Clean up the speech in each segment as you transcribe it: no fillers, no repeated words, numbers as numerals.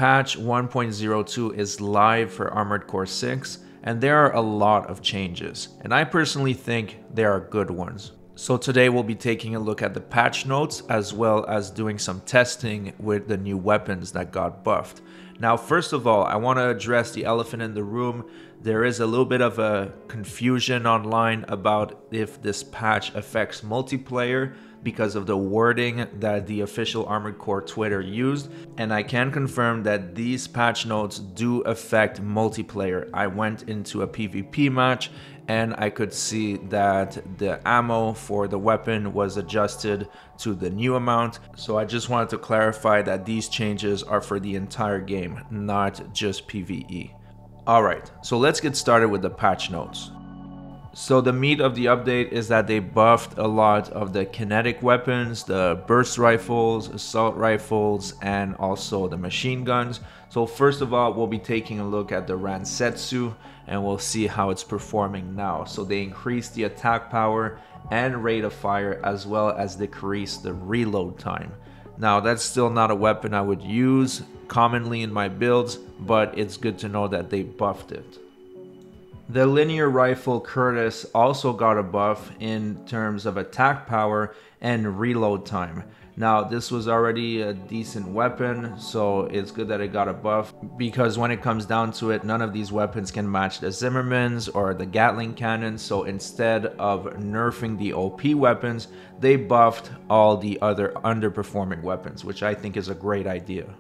Patch 1.02 is live for Armored Core 6, and there are a lot of changes, and I personally think there are good ones. So today we'll be taking a look at the patch notes as well as doing some testing with the new weapons that got buffed. Now, first of all, I want to address the elephant in the room. There is a little bit of a confusion online about if this patch affects multiplayer because of the wording that the official Armored Core Twitter used, and I can confirm that these patch notes do affect multiplayer. I went into a PvP match and I could see that the ammo for the weapon was adjusted to the new amount, so I just wanted to clarify that these changes are for the entire game, not just PvE. Alright, so let's get started with the patch notes. So the meat of the update is that they buffed a lot of the kinetic weapons, the burst rifles, assault rifles, and also the machine guns. So first of all, we'll be taking a look at the Ransetsu and we'll see how it's performing now. So they increased the attack power and rate of fire as well as decreased the reload time. Now that's still not a weapon I would use commonly in my builds, but it's good to know that they buffed it. The linear rifle Curtis also got a buff in terms of attack power and reload time. Now this was already a decent weapon, so it's good that it got a buff, because when it comes down to it, none of these weapons can match the Zimmermans or the Gatling cannon. So instead of nerfing the OP weapons, they buffed all the other underperforming weapons, which I think is a great idea.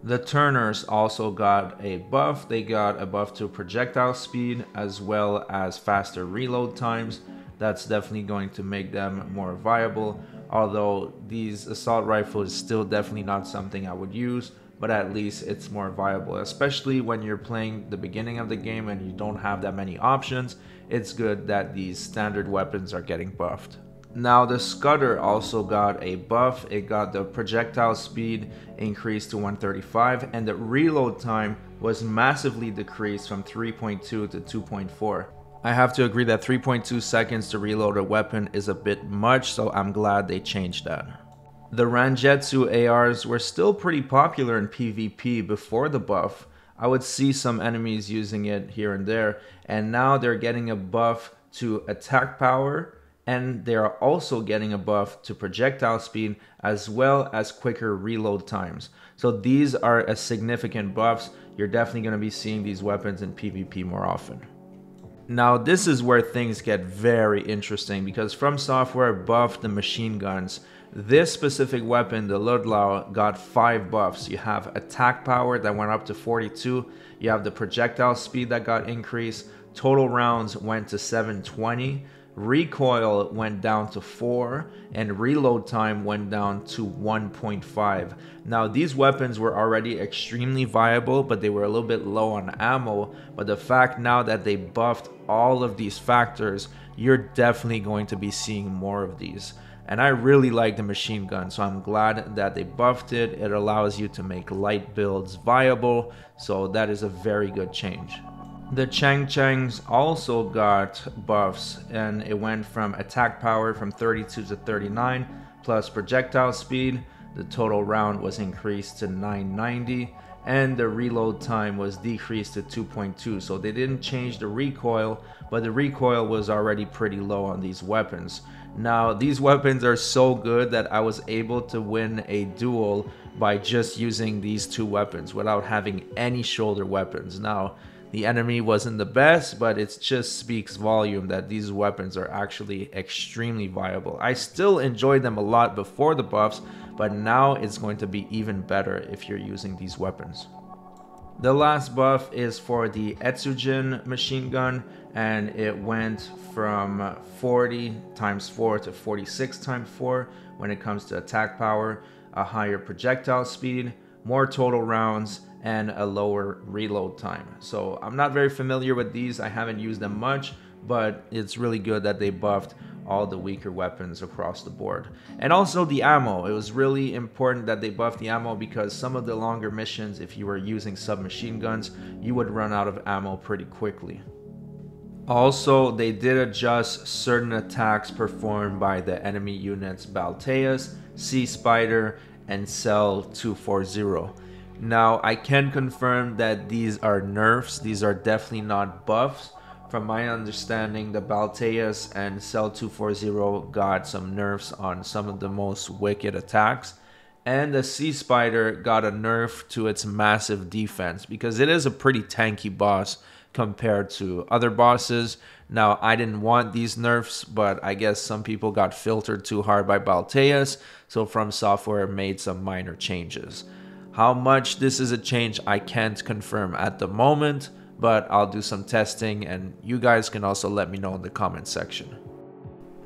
The Turners also got a buff. They got a buff to projectile speed as well as faster reload times. That's definitely going to make them more viable, although these assault rifles is still definitely not something I would use, but at least it's more viable, especially when you're playing the beginning of the game and you don't have that many options. It's good that these standard weapons are getting buffed. Now the Scudder also got a buff. It got the projectile speed increased to 135 and the reload time was massively decreased from 3.2 to 2.4. I have to agree that 3.2 seconds to reload a weapon is a bit much, so I'm glad they changed that. The Rangetsu ARs were still pretty popular in PvP before the buff. I would see some enemies using it here and there, and now they're getting a buff to attack power, and they are also getting a buff to projectile speed as well as quicker reload times. So these are a significant buffs. You're definitely going to be seeing these weapons in PvP more often. Now this is where things get very interesting, because From Software buffed the machine guns. This specific weapon, the Ludlow, got 5 buffs. You have attack power that went up to 42. You have the projectile speed that got increased. Total rounds went to 720. Recoil went down to 4 and reload time went down to 1.5. Now these weapons were already extremely viable, but they were a little bit low on ammo. But the fact now that they buffed all of these factors, you're definitely going to be seeing more of these. And I really like the machine gun, so I'm glad that they buffed it. It allows you to make light builds viable, so that is a very good change. The Chang Changs also got buffs, and it went from attack power from 32 to 39 plus projectile speed. The total round was increased to 990 and the reload time was decreased to 2.2. So they didn't change the recoil, but the recoil was already pretty low on these weapons. Now these weapons are so good that I was able to win a duel by just using these 2 weapons without having any shoulder weapons. Now the enemy wasn't the best, but it just speaks volume that these weapons are actually extremely viable. I still enjoyed them a lot before the buffs, but now it's going to be even better if you're using these weapons. The last buff is for the Etsujin machine gun, and it went from 40 times 4 to 46 times 4 when it comes to attack power, a higher projectile speed, more total rounds, and a lower reload time. So I'm not very familiar with these. I haven't used them much, but it's really good that they buffed all the weaker weapons across the board. And also the ammo. It was really important that they buffed the ammo, because some of the longer missions, if you were using submachine guns, you would run out of ammo pretty quickly. Also, they did adjust certain attacks performed by the enemy units Balteus, Sea Spider, and Cell 240. Now, I can confirm that these are nerfs. These are definitely not buffs. From my understanding, the Balteus and Cell 240 got some nerfs on some of the most wicked attacks. And the Sea Spider got a nerf to its massive defense because it is a pretty tanky boss compared to other bosses. Now, I didn't want these nerfs, but I guess some people got filtered too hard by Balteus, so From Software made some minor changes. How much this is a change, I can't confirm at the moment, but I'll do some testing and you guys can also let me know in the comment section.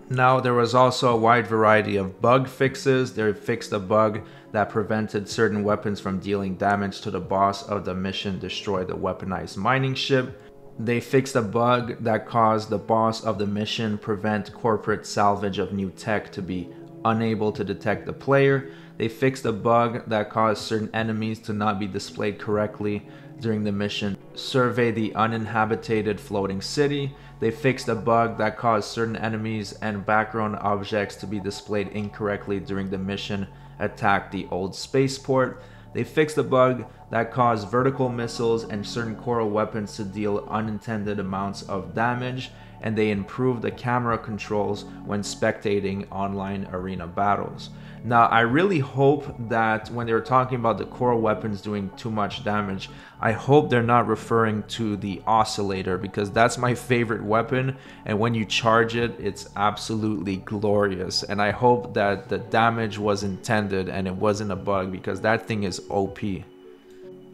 Now, there was also a wide variety of bug fixes. They fixed a bug that prevented certain weapons from dealing damage to the boss of the mission, Destroy the Weaponized Mining Ship. They fixed a bug that caused the boss of the mission prevent corporate salvage of new tech to be unable to detect the player. They fixed a bug that caused certain enemies to not be displayed correctly during the mission, Survey the Uninhabited Floating City. They fixed a bug that caused certain enemies and background objects to be displayed incorrectly during the mission, Attack the Old Spaceport. They fixed a bug that caused vertical missiles and certain coral weapons to deal unintended amounts of damage, and they improved the camera controls when spectating online arena battles. Now, I really hope that when they're talking about the coral weapons doing too much damage, I hope they're not referring to the oscillator, because that's my favorite weapon, and when you charge it, it's absolutely glorious. And I hope that the damage was intended and it wasn't a bug, because that thing is OP.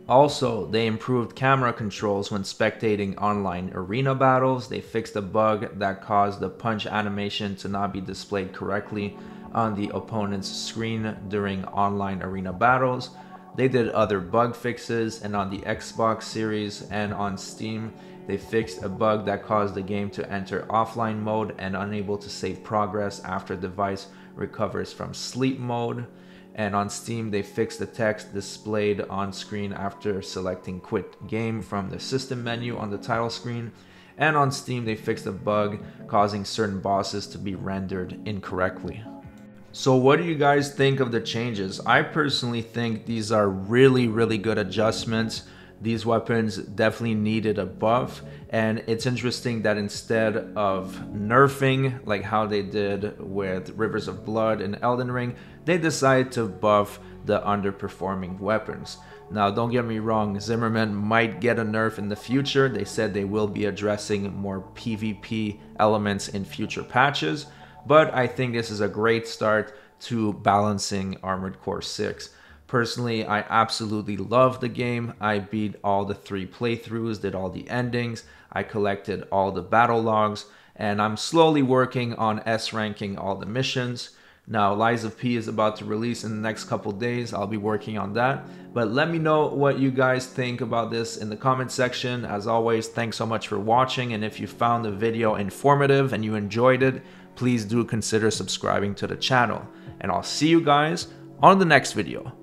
Also, they improved camera controls when spectating online arena battles. They fixed a bug that caused the punch animation to not be displayed correctly on the opponent's screen during online arena battles. They did other bug fixes, and on the Xbox Series and on Steam, they fixed a bug that caused the game to enter offline mode and unable to save progress after the device recovers from sleep mode. And on Steam, they fixed the text displayed on screen after selecting quit game from the system menu on the title screen. And on Steam, they fixed a bug causing certain bosses to be rendered incorrectly. So what do you guys think of the changes? I personally think these are really good adjustments. These weapons definitely needed a buff, and it's interesting that instead of nerfing like how they did with Rivers of Blood and Elden Ring, they decided to buff the underperforming weapons. Now, don't get me wrong, Zimmerman might get a nerf in the future. They said they will be addressing more PvP elements in future patches, but I think this is a great start to balancing Armored Core 6. Personally, I absolutely love the game. I beat all the 3 playthroughs, did all the endings, I collected all the battle logs, and I'm slowly working on S-ranking all the missions. Now, Lies of P is about to release in the next couple days. I'll be working on that. But let me know what you guys think about this in the comment section. As always, thanks so much for watching, and if you found the video informative and you enjoyed it, please do consider subscribing to the channel. And I'll see you guys on the next video.